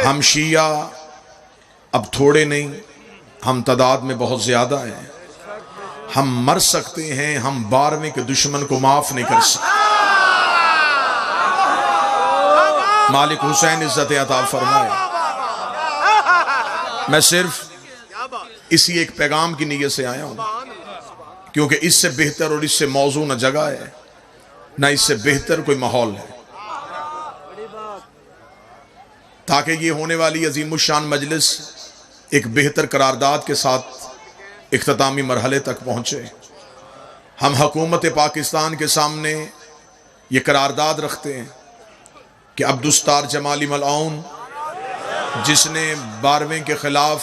हम शिया अब थोड़े नहीं, हम तादाद में बहुत ज्यादा हैं। हम मर सकते हैं, हम 12वें के दुश्मन को माफ नहीं कर सकते। मालिक हुसैन इज्जत अता फरमाए। मैं सिर्फ इसी एक पैगाम की नीयत से आया हूं, क्योंकि इससे बेहतर और इससे मौजू न जगह है, न इससे बेहतर कोई माहौल है, ताकि ये होने वाली अजीमुशान मजलिस एक बेहतर करारदाद के साथ इख्तितामी मरहले तक पहुंचे। हम हुकूमत पाकिस्तान के सामने ये करारदाद रखते हैं कि अब्दुस्तार जमाली मलआउन, जिसने 12वें के खिलाफ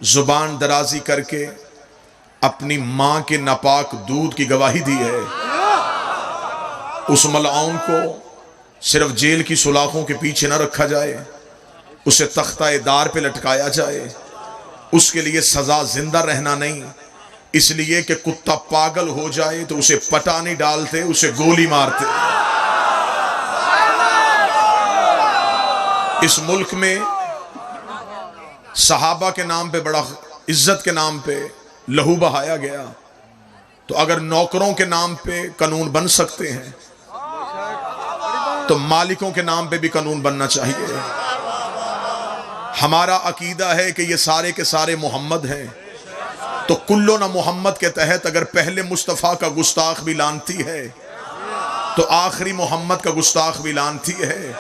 जुबान दराजी करके अपनी मां के नापाक दूध की गवाही दी है, उस मलआउन को सिर्फ जेल की सुलाखों के पीछे न रखा जाए, उसे तख्ता दार पे लटकाया जाए। उसके लिए सजा जिंदा रहना नहीं, इसलिए कि कुत्ता पागल हो जाए तो उसे पटा नहीं डालते, उसे गोली मारते। इस मुल्क में सहाबा के नाम पे, बड़ा इज्जत के नाम पे लहू बहाया गया, तो अगर नौकरों के नाम पे कानून बन सकते हैं तो मालिकों के नाम पे भी कानून बनना चाहिए। हमारा अकीदा है कि ये सारे के सारे मोहम्मद हैं, तो कुल्लो ना मोहम्मद के तहत अगर पहले मुस्तफ़ा का गुस्ताख भी लानती है तो आखिरी मोहम्मद का गुस्ताख भी लानती है।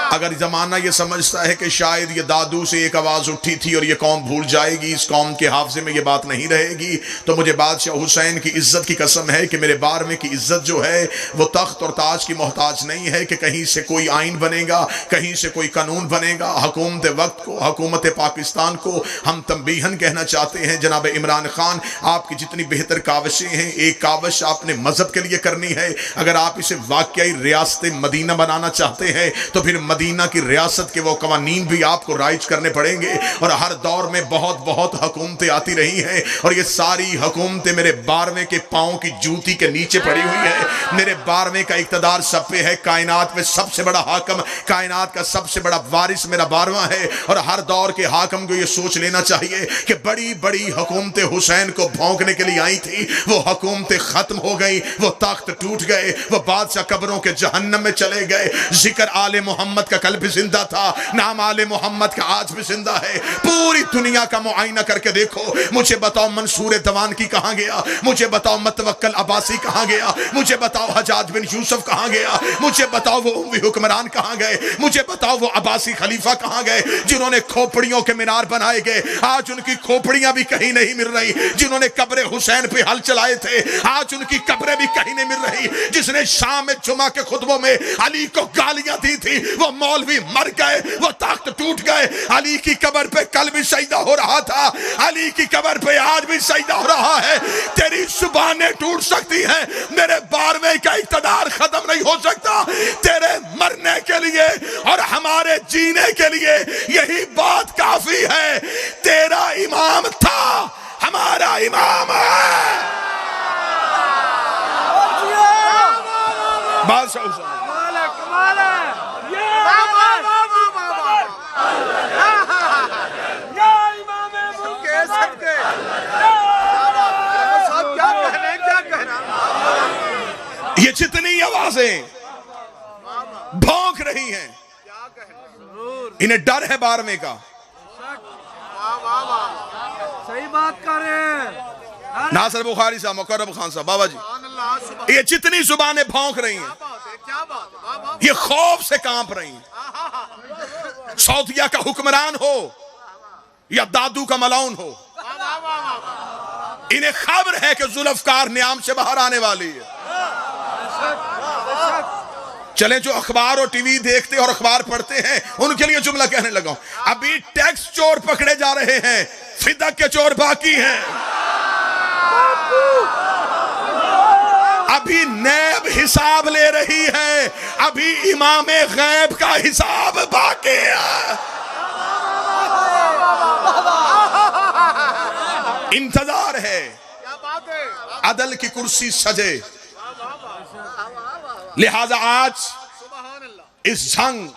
अगर जमाना ये समझता है कि शायद ये दादू से एक आवाज उठी थी और ये कौम भूल जाएगी, इस कौम के हाफजे में ये बात नहीं रहेगी, तो मुझे बादशाह हुसैन की इज्जत की कसम है कि मेरे 12वें की इज्जत जो है वो तख्त और ताज की मोहताज नहीं है कि कहीं से कोई आइन बनेगा, कहीं से कोई कानून बनेगा। हुकूमत वक्त को, हुकूमत पाकिस्तान को हम तंबीहन कहना चाहते हैं। जनाब इमरान खान, आपकी जितनी बेहतर काविशें हैं, एक काविश आपने मजहब के लिए करनी है। अगर आप इसे वाकई रियासत मदीना बनाना चाहते हैं तो फिर मदीना की रियासत के वो कवानीन भी आपको राइज करने पड़ेंगे। और हर दौर में बहुत बहुत हुकूमतें आती रही हैं और ये सारी हुकूमतें मेरे 12वें के पांव की जूती के नीचे पड़ी हुई है। मेरे 12वें का इक़्तिदार सब पे है। कायनात में सबसे बड़ा हाकम, कायनात का सबसे बड़ा वारिस मेरा 12वां है। और हर दौर के हाकम को ये सोच लेना चाहिए कि बड़ी बड़ी हुकूमतें हुसैन को भौंकने के लिए आई थी, वो हुकूमतें खत्म हो गई, वो तख्त टूट गए, वो बादशाह कब्रों के जहन्नम में चले गए। जिक्र आले मोहम्मद का कल भी जिंदा था, नाम आले मोहम्मद का आज भी जिंदा है। पूरी दुनिया का मुआयना करके देखो, मुझे बताओ मंसूर दवान की कहां गया, मुझे बताओ मतवक्कल अब्बासी कहां गया, मुझे बताओ हजाज बिन यूसुफ कहां गया, मुझे बताओ वो उम्वी हुक्मरान कहां गए, मुझे बताओ वो अब्बासी खलीफा कहां गए जिन्होंने खोपड़ियों के मीनार बनाए गए, आज उनकी खोपड़ियां भी कहीं नहीं मिल रही। जिन्होंने कब्र हुसैन पे हल चलाए थे, आज उनकी कब्रें भी कहीं नहीं मिल रही। जिसने शाम में जुमा के खुतबों में अली को गालियां दी थी, वो मौलवी मर गए, वो तख्त टूट गए। अली की कब्र पे कल भी सजदा हो रहा था, अली की कब्र पे आज भी सजदा हो रहा है। तेरी जुबानें टूट सकती हैं, मेरे 12वें का इक़्तिदार खत्म नहीं हो सकता। तेरे मरने के लिए और हमारे जीने के लिए यही बात काफी है। तेरा इमाम था, हमारा इमाम है। बादशाह हुसैन ये जितनी आवाजें भौंक रही हैं, इन्हें डर है 12वें का। सही बात कर रहे हैं नासिर बुखारी साहब, मुकर्रम खान साहब, बाबा जी, ये जितनी जुबानें भौंक रही हैं, ये खौफ से कांप रही हैं। सौदिया का हुक्मरान हो या दादू का मलाउन हो, इन्हें खबर है कि जुल्फकार न्याम से बाहर आने वाली है। चले जो अखबार और टीवी देखते और अखबार पढ़ते हैं, उनके लिए जुमला कहने लगा। अभी टैक्स चोर पकड़े जा रहे हैं, फिदक के चोर बाकी हैं। अभी नैब हिसाब ले रही है, अभी इमामे गैब का हिसाब बाकी है। इंतजार है अदल की कुर्सी सजे। लिहाजा आज इस जंग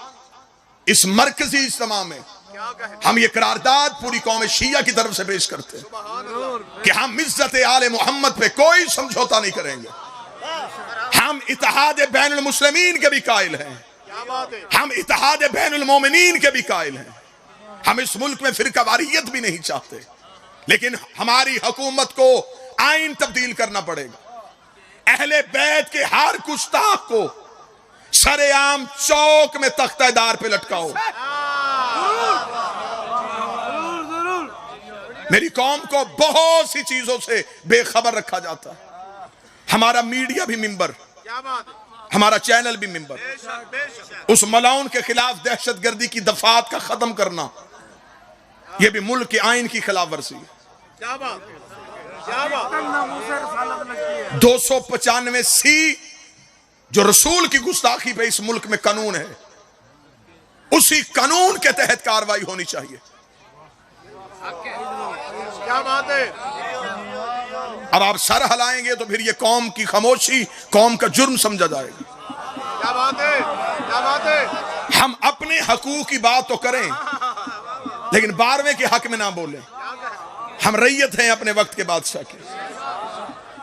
इस मरकजी इज्तिमा में हम ये करारदाद पूरी कौम शिया की तरफ से पेश करते हैं कि हम इज्जत आले मोहम्मद पे कोई समझौता नहीं करेंगे। हम इत्तेहाद बैनुल मुस्लिमीन के भी कायल हैं, हम इत्तेहाद बैनुल मोमिनीन के भी कायल हैं। हम इस मुल्क में फिरकावारियत भी नहीं चाहते, लेकिन हमारी हुकूमत को आइन तब्दील करना पड़ेगा। अहले बैत के हर गुस्ताख को सरेआम चौक में तख्तेदार पे लटकाओ। मेरी कौम को बहुत सी चीजों से बेखबर रखा जाता है। हमारा मीडिया भी मिंबर, हमारा चैनल भी मिंबर। उस मलाउन के खिलाफ दहशतगर्दी की दफात का खत्म करना, यह भी मुल्क के आइन की खिलाफ वर्जी है। 295C जो रसूल की गुस्ताखी पे इस मुल्क में कानून है, उसी कानून के तहत कार्रवाई होनी चाहिए। क्या बात है। अब आप सर हिलाएंगे तो फिर ये कौम की खामोशी कौम का जुर्म समझा जाएगा। क्या बात है, क्या बात है। हम अपने हकूक की बात तो करें, लेकिन 12वें के हक में ना बोलें। हम रैयत हैं अपने वक्त के बादशाह के।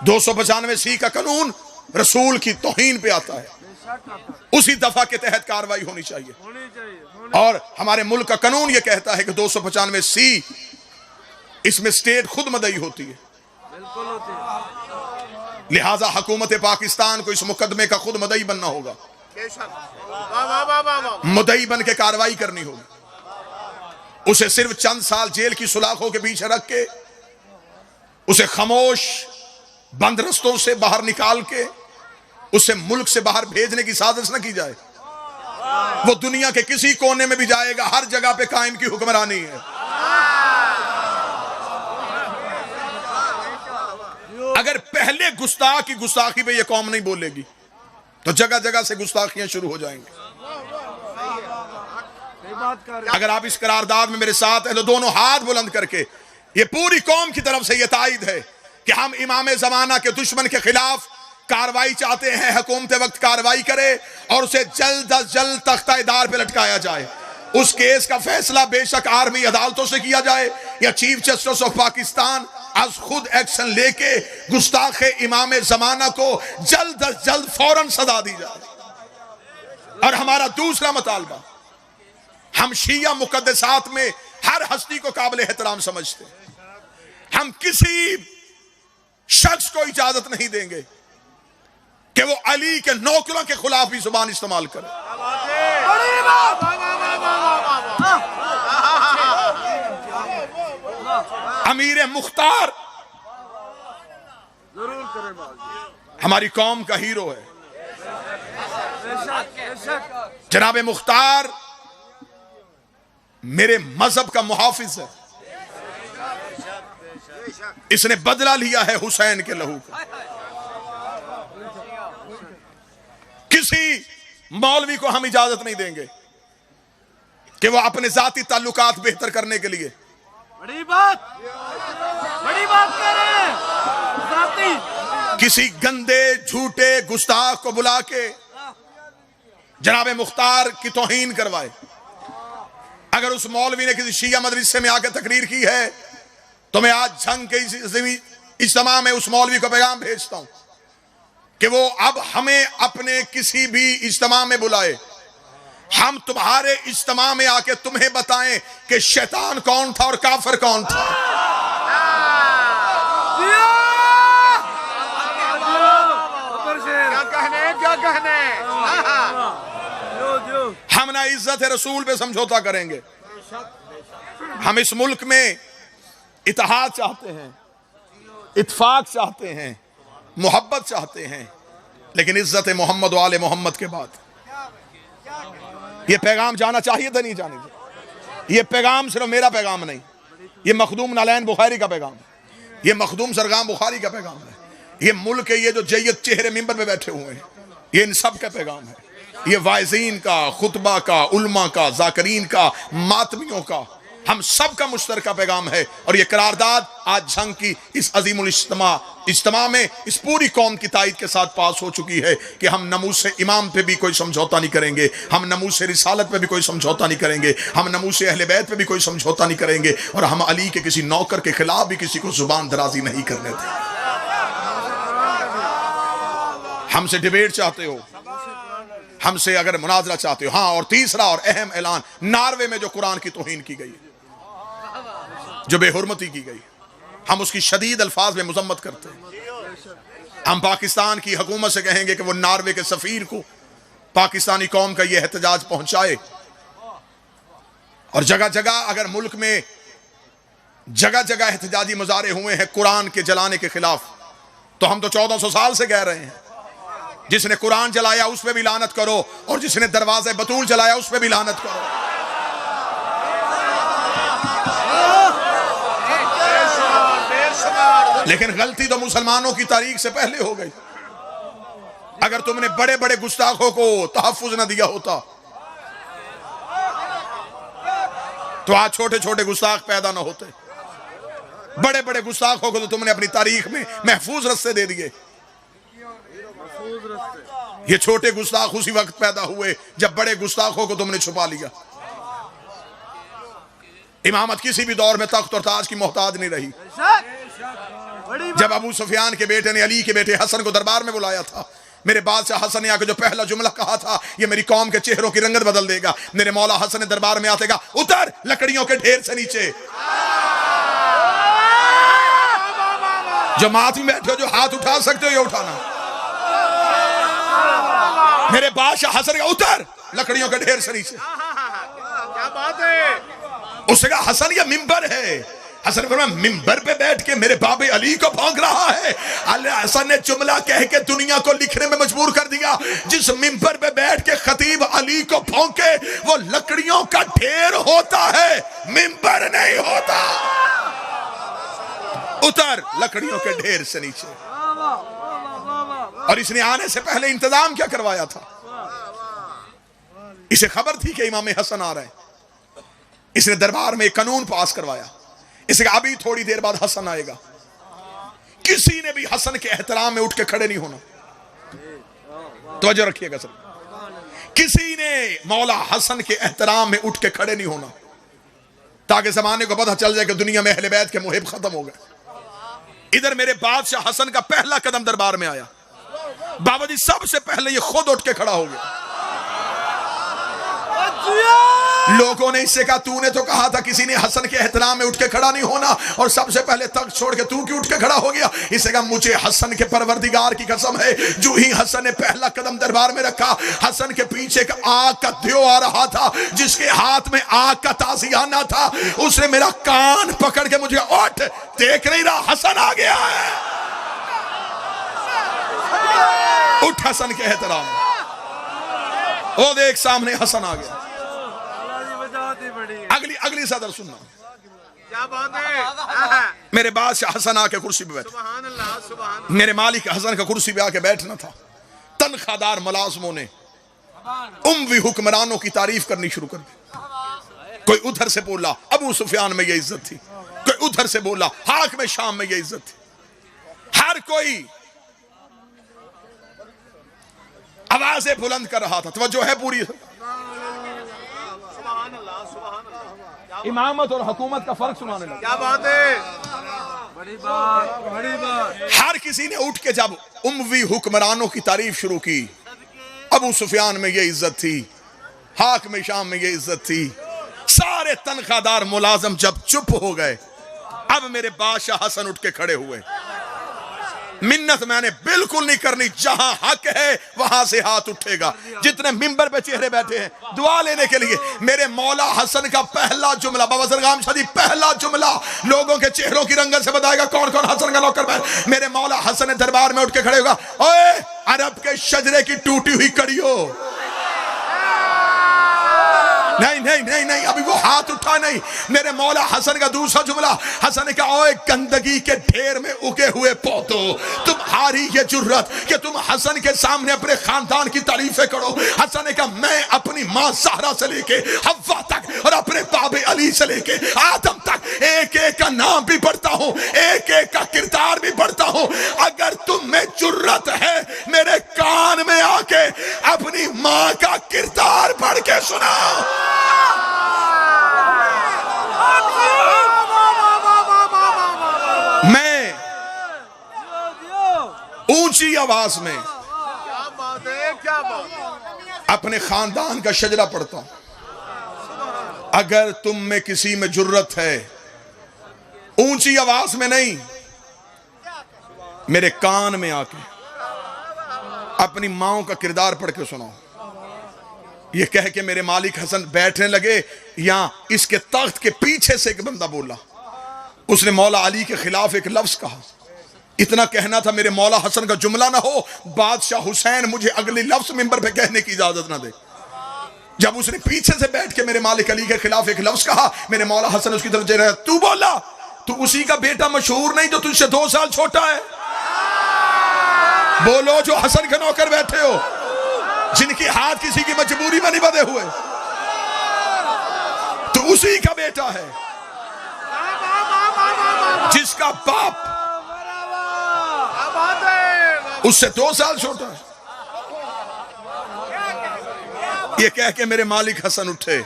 295C का कानून रसूल की तौहीन पे आता है, उसी दफा के तहत कार्रवाई होनी चाहिए। और हमारे मुल्क का कानून यह कहता है कि 295C इसमें स्टेट खुद मदई होती है, लिहाजा हुकूमत पाकिस्तान को इस मुकदमे का खुद मदई बनना होगा, मुदई बन के कार्रवाई करनी होगी। उसे सिर्फ चंद साल जेल की सुलाखों के पीछे रख के, उसे खामोश बंद रस्तों से बाहर निकाल के उसे मुल्क से बाहर भेजने की साजिश न की जाए। वो दुनिया के किसी कोने में भी जाएगा, हर जगह पे कायम की हुक्मरानी है। अगर पहले गुस्ताख की गुस्ताखी पे ये कौम नहीं बोलेगी तो जगह जगह से गुस्ताखियां शुरू हो जाएंगी। अगर आप इस करारदाद में मेरे साथ हैं तो दोनों हाथ बुलंद करके ये पूरी कौम की तरफ से ये तायद है कि हम इमाम जमाना के दुश्मन के खिलाफ कार्रवाई चाहते हैं। हुकूमत वक्त कार्रवाई करे और उसे जल्द अज जल्द तख्तेदार पे लटकाया जाए। उस केस का फैसला बेशक आर्मी अदालतों से किया जाए या चीफ जस्टिस ऑफ पाकिस्तान आज खुद एक्शन लेके गुस्ताख इमाम जमाना को जल्द अज जल्द फौरन सजा दी जाए। और हमारा दूसरा मुतालबा, हम शिया मुकद्दसात में हर हस्ती को काबिल एहतराम समझते हैं। हम किसी शख्स को इजाजत नहीं देंगे कि वो अली के नौकरों के खिलाफ भी जुबान इस्तेमाल करे। अमीर मुख्तार जरूर करें, हमारी कौम का हीरो है। जनाब मुख्तार मेरे मजहब का मुहाफिज है। इसने बदला लिया है हुसैन के लहू का। किसी मौलवी को हम इजाजत नहीं देंगे कि वो अपने जाती ताल्लुकात बेहतर करने के लिए बड़ी बात करें, जाती किसी गंदे झूठे गुस्ताख को बुला के जनाब मुख्तार की तौहीन करवाए। अगर उस मौलवी ने किसी शिया मदरसे में आकर तकरीर की है तो मैं आज जंग के इज्तिमा में उस मौलवी को पैगाम भेजता हूं कि वो अब हमें अपने किसी भी इज्तिमा में बुलाए, हम तुम्हारे इज्तिमा में आके तुम्हें बताएं कि शैतान कौन था और काफिर कौन था। क्या कहने हम ना इज्जत रसूल पे समझौता करेंगे। हम इस मुल्क में इत्तेहाद चाहते हैं, इत्फाक चाहते हैं, मोहब्बत चाहते हैं, लेकिन इज्जत मोहम्मद वाले मोहम्मद के बाद ये पैगाम जाना चाहिए था, नहीं जाने चाहिए। ये पैगाम सिर्फ मेरा पैगाम नहीं, ये मखदूम नालैन बुखारी का पैगाम है, ये मखदूम सरगाम बुखारी का पैगाम है, ये मुल्क के ये जो जय्यद चेहरे मिंबर में बैठे हुए हैं, ये इन सब का पैगाम है। ये वाइजीन का, खुतबा का, उल्मा का, जाकरीन का, मातमियों का, हम सब का मुश्तरका पैगाम है। और ये करारदाद आज जंग की इस अजीमुल इज्तिमा में इस पूरी कौम की तायद के साथ पास हो चुकी है कि हम नमूस इमाम पे भी कोई समझौता नहीं करेंगे, हम नमूस रिसालत पे भी कोई समझौता नहीं करेंगे, हम नमूस अहले बैत पे भी कोई समझौता नहीं करेंगे, और हम अली के किसी नौकर के खिलाफ भी किसी को जुबान दराजी नहीं करने देंगे। हमसे डिबेट चाहते हो, हमसे अगर मुनाजरा चाहते हो, हाँ। और तीसरा और अहम ऐलान, नार्वे में जो कुरान की तौहीन की गई, जो बेहुरमती की गई, हम उसकी शदीद अल्फाज में मुजम्मत करते हैं। हम पाकिस्तान की हुकूमत से कहेंगे कि वो नार्वे के सफीर को पाकिस्तानी कौम का यह एहतजाज पहुंचाए। और जगह जगह अगर मुल्क में जगह जगह एहतजाजी मुजाहरे हुए हैं कुरान के जलाने के खिलाफ, तो हम तो 1400 साल से कह रहे हैं, जिसने कुरान जलाया उस पे भी लानत करो, और जिसने दरवाजे बतूल जलाया उस पे भी लानत करो। लेकिन गलती तो मुसलमानों की तारीख से पहले हो गई। अगर तुमने बड़े बड़े गुस्ताखों को तहफ्फुज न दिया होता तो आज छोटे छोटे गुस्ताख पैदा न होते। बड़े बड़े गुस्ताखों को तो तुमने अपनी तारीख में महफूज रस्ते दे दिए। ये छोटे गुस्ताख उसी वक्त पैदा हुए जब बड़े गुस्ताखों को तुमने छुपा लिया। इमामत किसी भी दौर में तख्त और ताज की मोहताज नहीं रही। जब अबू सुफियान के बेटे ने अली के बेटे हसन को दरबार में बुलाया था, मेरे बादशाह हसन ने आकर जो पहला जुमला कहा था, ये मेरी कौम के चेहरों की रंगत बदल देगा। मेरे मौला हसन ने दरबार में आते कहा, उतर लकड़ियों के ढेर से नीचे। जो माथ में बैठे हो, जो हाथ उठा सकते हो ये उठाना। मेरे बादशाह हसन का उतर लकड़ियों के ढेर से नीचे। क्या बात है। उसने कहा हसन ये मिंबर है। हसन फरमाया मिंबर पे बैठ के मेरे बाबे अली को भौंक रहा है। हसन ने जुमला कह के दुनिया को लिखने में मजबूर कर दिया, जिस मिंबर पे बैठ के खतीब अली को भौंके वो लकड़ियों का ढेर होता है, मिंबर नहीं होता। उतर लकड़ियों के ढेर से नीचे। और इसने आने से पहले इंतजाम क्या करवाया था? इसे खबर थी कि इमाम हसन आ रहे हैं। इसने दरबार में एक कानून पास करवाया। इसे अभी थोड़ी देर बाद हसन आएगा। किसी ने भी हसन के एहतराम में उठ के खड़े नहीं होना। तवज्जो रखिएगा सर, किसी ने मौला हसन के एहतराम में उठ के खड़े नहीं होना, ताकि जमाने को पता चल जाए कि दुनिया में अहले बैत के मुहिब खत्म हो गए। इधर मेरे बादशाह हसन का पहला कदम दरबार में आया। बाबा जी सबसे पहले ये खुद उठ के खड़ा हो गया। लोगों ने इससे कहा, तूने तो कहा था किसी ने हसन के एहतराम में उठ के खड़ा नहीं होना, और सबसे पहले तख्त छोड़ के तू क्यों उठ के खड़ा हो गया? इससे कहा, मुझे हसन के परवरदिगार की कसम है, जो ही हसन ने पहला कदम दरबार में रखा, हसन के पीछे एक आग का दियो आ रहा था, जिसके हाथ में आग का ताजियाना था। उसने मेरा कान पकड़ के मुझे, उठ, देख नहीं रहा हसन आ गया है, उठ हसन के एहतराम। ओ देख सामने हसन आ गया। अगली सदर सुनना। क्या बात है। मेरे बादशाह हसन आके कुर्सी पे बैठे। सुभान अल्लाह, सुभान अल्लाह। मेरे मालिक हसन का कुर्सी पे आके बैठना था। तनख्वाहदार मुलाजमों ने उम्वी हुक्मरानों की तारीफ करनी शुरू कर दी। कोई उधर से बोला अबू सुफियान में ये इज्जत थी, कोई उधर से बोला हाकिम शाम में ये इज्जत थी। हर कोई आवाजें बुलंद कर रहा था। तवज्जो है पूरी? इमामत और हुकूमत का फर्क सुनाने लगा। क्या बात है। बड़ी बात, बड़ी बात। हर किसी ने उठ के जब उम्वी हुक्मरानों की तारीफ शुरू की, अबू सुफियान में ये इज्जत थी, हाकिम शाम में ये इज्जत थी, सारे तनख्वाहदार मुलाजम जब चुप हो गए, अब मेरे बादशाह हसन उठ के खड़े हुए। मिन्नत मैंने बिल्कुल नहीं करनी, जहां हक है वहां से हाथ उठेगा। जितने मिंबर पे चेहरे बैठे हैं दुआ लेने के लिए, मेरे मौला हसन का पहला जुमला, बाबा सरगाम शादी पहला जुमला लोगों के चेहरों की रंगत से बताएगा कौन कौन हसन का नौकर बैठ। मेरे मौला हसन ने दरबार में उठ के खड़े होगा, ओए अरब के शजरे की टूटी हुई कड़ियों। नहीं नहीं नहीं नहीं, अभी वो हाथ उठा नहीं। मेरे मौला हसन का दूसरा जुमला, हसन ने कहा, ओए गंदगी के ढेर में उगे हुए पौधों, तुम्हारी ये जुर्रत कि तुम हसन के सामने अपने खानदान की तारीफें करो। हसन ने कहा, मैं अपनी मां सहरा से लेके हव्वा तक और अपने बाबे अली से लेके आदम तक एक एक का नाम भी पढ़ता हूं, एक एक का किरदार भी पढ़ता हूं। अगर तुम में जुर्रत है मेरे कान में आके अपनी मां का किरदार पढ़ के सुनाओ। मैं ऊंची आवाज में अपने खानदान का शजरा पढ़ता हूं। अगर तुम में किसी में जुर्रत है, ऊंची आवाज में नहीं, मेरे कान में आके अपनी माओ का किरदार पढ़ के सुनाओ। ये कह के मेरे मालिक हसन बैठने लगे, या इसके तख्त के पीछे से एक बंदा बोला, उसने मौला अली के खिलाफ एक लफ्ज कहा। इतना कहना था मेरे मौला हसन का जुमला ना हो, बादशाह हुसैन मुझे अगली लफ्ज मिंबर पे कहने की इजाजत ना दे। जब उसने पीछे से बैठ के मेरे मालिक अली के खिलाफ एक लफ्ज कहा, मेरे मौला हसन उसकी तरफ जा रहा, तू बोला, तू उसी का बेटा मशहूर नहीं जो तुझसे 2 साल छोटा है? बोलो जो हसन के नौकर बैठे हो, जिनकी हाथ किसी की मजबूरी में नहीं बंधे हुए, तो उसी का बेटा है जिसका बाप उससे 2 साल छोटा है। ये कह के मेरे मालिक हसन उठे।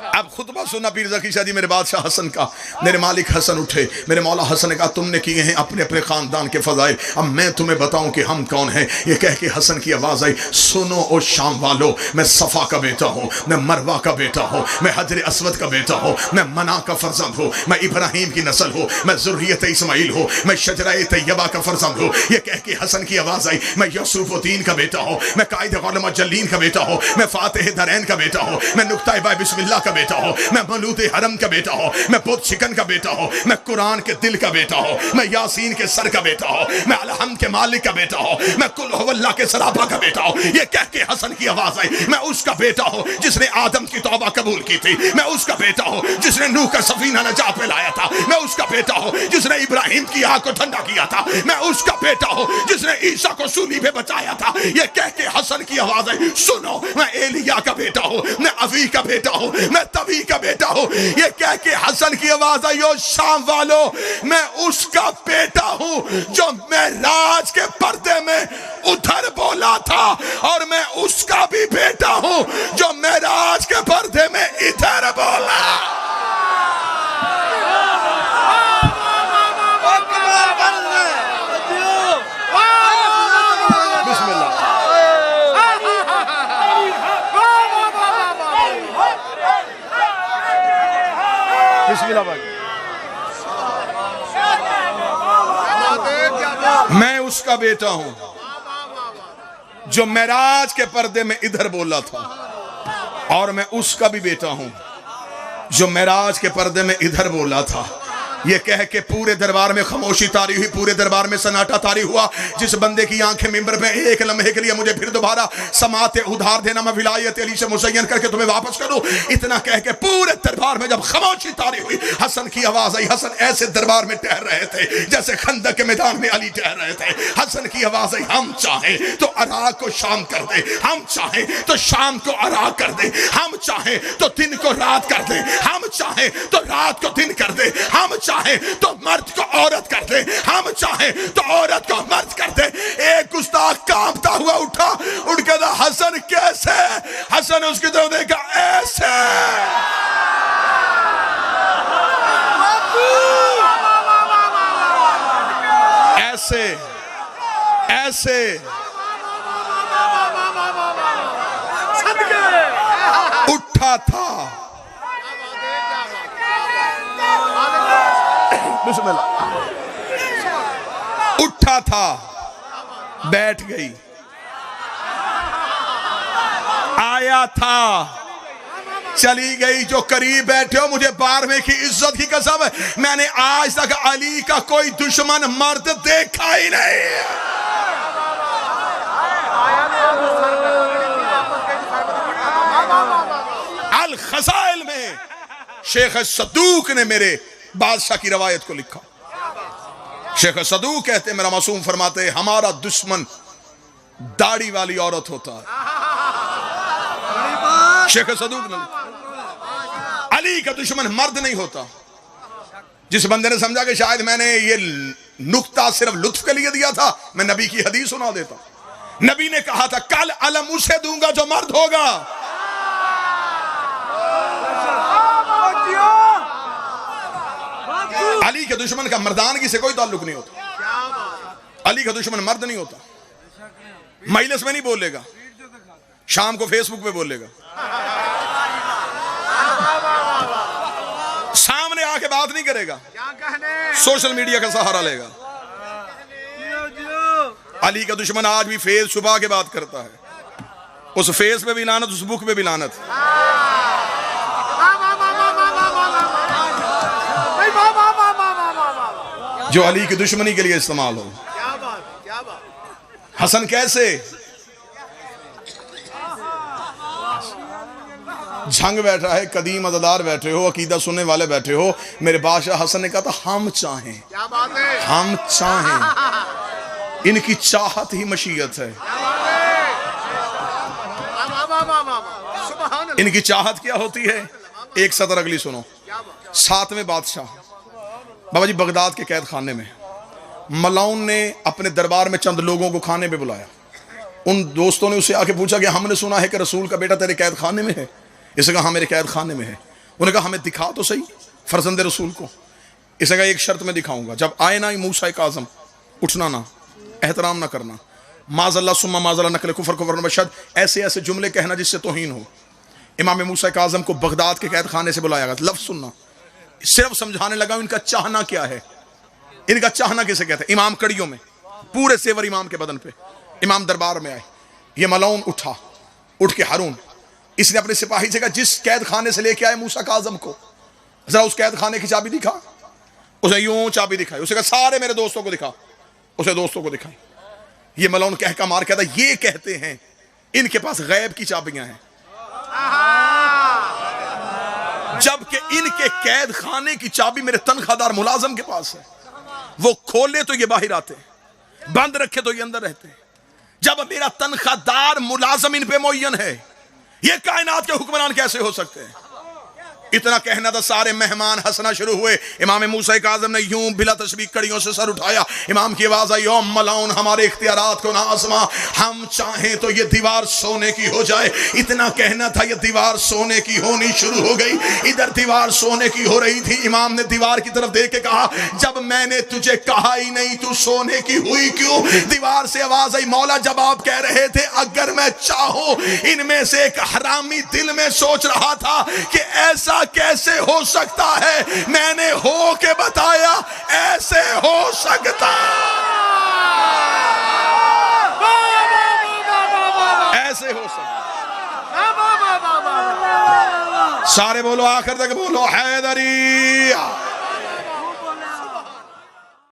अब खुतबा सुना पीर ज़की शाह जी मेरे बादशाह हसन का। मेरे मालिक हसन उठे, मेरे मौला हसन ने कहा तुमने किए हैं अपने अपने खानदान के फजाइल, अब मैं तुम्हें बताऊं कि हम कौन हैं। ये कह के हसन की आवाज आई, सुनो ओ शाम वालो, मैं सफ़ा का बेटा हूँ, मैं मरवा का बेटा हूँ, मैं हजर अस्वद का बेटा हूँ, मैं मना का फर्जंद हूँ, मैं इब्राहिम की नस्ल हूँ, मैं ज़ुर्रियत इस्माइल हूँ, मैं शजरा तैयबा का फर्जंद हूँ। ये कह के हसन की आवाज आई, मैं यूसुफुद्दीन का बेटा हूँ, मैं कायद उलमा जल्लीन का बेटा हूँ, मैं फातिह दरैन का बेटा हूँ, मैं नुक्ता बा बिस्मिल्लाह का बेटा हूं, मैं मलूद हरम का बेटा हूं, मैं बुत शिकन का बेटा हूं, मैं कुरान के दिल का बेटा हूं, मैं यासीन के सर का बेटा हूं, मैं अलहम के मालिक का बेटा हूं, मैं कुल हुवल्लाह के सराबा का बेटा हूं। ये कह के हसन की आवाज आई, मैं उसका बेटा हूं जिसने आदम की तौबा कबूल की थी, मैं उसका बेटा हूं जिसने नूह का सफीना नजात में लाया था, मैं उसका बेटा हूं जिसने इब्राहिम की आग को ठंडा किया था, मैं उसका बेटा हूं जिसने ईसा को सूली पे बचाया था। ये कह के हसन की आवाज आई, सुनो मैं एलिया का बेटा हूं, मैं अवी का बेटा हूं, मैं तवी का बेटा हूं। ये कह के हसन की आवाज आई, ओ शाम वालो, मैं उसका बेटा हूं जो मेराज के पर्दे में उधर बोला था, और मैं उसका भी बेटा हूं जो मेराज के पर्दे में इधर बोला। मैं उसका बेटा हूं जो मेराज के पर्दे में इधर बोला था, और मैं उसका भी बेटा हूं जो मेराज के पर्दे में इधर बोला था। ये कह के पूरे दरबार में खामोशी तारी हुई, पूरे दरबार में सन्नाटा तारी हुआ। जिस बंदे की आंखें मिंबर पे एक लम्हे के लिए मुझे फिर दोबारा समाते उधार देना, मैं विलायत अली से मुसय्यन करके तुम्हें वापस करूं, इतना कह के पूरे दरबार में जब खामोशी तारी हुई, हसन की आवाज आई। हसन ऐसे दरबार में ठहर रहे थे जैसे खंदक के मैदान में अली ठहर रहे थे। हसन की आवाज आई, हम चाहें तो अराक को शाम कर दे, हम चाहें तो शाम को अराक कर दे, हम चाहें तो दिन को रात कर दे, हम चाहें तो रात को दिन कर दे, हम चाहे तो मर्द को औरत कर दे, हम चाहे तो औरत को मर्द कर दे। एक गुस्ताख कांपता हुआ उठा, उठ के कहा, हसन कैसे? हसन उसकी तरफ देखा, ऐसे। ऐसे ऐसे उठा था। उठा था, बैठ गई, आया था, चली गई। जो करीब बैठे हो, मुझे 12वें की इज्जत की कसम, मैंने आज तक अली का कोई दुश्मन मर्द देखा ही नहीं। अल खसाइल में शेख सदूक ने मेरे बादशाह की रवायत को लिखा। शेख सदूक कहते, मेरा मासूम फरमाते, हमारा दुश्मन दाढ़ी वाली औरत होता है। शेख सदूक ने अली का दुश्मन मर्द नहीं होता। जिस बंदे ने समझा कि शायद मैंने ये नुक्ता सिर्फ लुत्फ के लिए दिया था, मैं नबी की हदीस सुना देता। नबी ने कहा था कल अलम उसे दूंगा जो मर्द होगा। अली के दुश्मन का मर्दानगी से कोई ताल्लुक नहीं होता। अली का दुश्मन मर्द नहीं होता। मजलिस में नहीं बोलेगा, शाम को फेसबुक पे बोलेगा, सामने आके बात नहीं करेगा, सोशल मीडिया का सहारा लेगा। अली का दुश्मन आज भी फेस छुपा के बात करता है। उस फेस पे भी लानत, उस बुक पे भी लानत। जो अली की दुश्मनी के लिए इस्तेमाल हो। हसन कैसे झंग बैठा है, कदीम अज़ादार बैठे हो, अकीदा सुनने वाले बैठे हो। मेरे बादशाह हसन ने कहा था हम चाहें, हम चाहें, इनकी चाहत ही मशीयत है। इनकी चाहत क्या होती है? एक सदर अगली सुनो। 7वें बादशाह बाबा जी बगदाद के कैद खाने में मलाउन ने अपने दरबार में चंद लोगों को खाने पे बुलाया। उन दोस्तों ने उससे आके पूछा कि हमने सुना है कि रसूल का बेटा तेरे कैद खाने में है। इसने कहा हाँ मेरे कैद खाने में है। उन्होंने कहा हमें दिखा तो सही फर्जंद रसूल को। इसने कहा एक शर्त में दिखाऊंगा, जब आए ना मूसा काज़म उठना ना, एहतराम ना करना, माज़ल्ला सुम्मा माज़ल्ला नकल कुफर कुफर बशद, ऐसे ऐसे जुमले कहना जिससे तौहीन हो। इमाम मूसा काज़म को बगदाद के कैद खाने से बुलाया गया। लफ्ज़ सुनना, सिर्फ समझाने लगा इनका चाहना क्या है। इनका चाहना किसे कहते हैं? इमाम कड़ियों में पूरे सेवर इमाम के बदन पे। इमाम दरबार में आए, ये मलाउन उठा, उठ के हारून, इसने अपने सिपाही से कहा जिस कैद खाने से लेके आए मूसा काज़म को, जरा उस कैद खाने की चाबी दिखा। उसे यूं चाबी दिखाई। उसे कहा सारे मेरे दोस्तों को दिखा। उसे दोस्तों को दिखाई। ये मलाउन कह का मार कहता ये कहते हैं इनके पास गैब की चाबियां हैं, जबकि इनके कैद खाने की चाबी मेरे तनख्वाहदार मुलाजम के पास है। वो खोले तो ये बाहर आते, बंद रखे तो ये अंदर रहते। जब मेरा तनख्वाहदार मुलाजम इन पे मुअय्यन है, ये कायनात के हुक्मरान कैसे हो सकते हैं? इतना कहना था, सारे मेहमान हंसना शुरू हुए। इमाम मूसा काज़म ने यूं बिला तशबीह कड़ियों से सर उठाया। इमाम की आवाज आई, ओ मलाउन हमारे इख्तियारात को ना आजमा, हम चाहें तो ये दीवार सोने की हो जाए। इतना कहना था, ये दीवार सोने की होनी शुरू हो गई। इधर दीवार सोने की हो रही थी। इमाम ने दीवार की तरफ देख के कहा जब मैंने तुझे कहा ही नहीं तू सोने की हुई क्यों? दीवार से आवाज आई, मौला जब आप कह रहे थे अगर मैं चाहूं, इनमें से एक हरामी दिल में सोच रहा था कि ऐसा कैसे हो सकता है, मैंने हो के बताया ऐसे हो सकता, ऐसे हो सकता। सारे बोलो, आखिर तक बोलो, हैदरी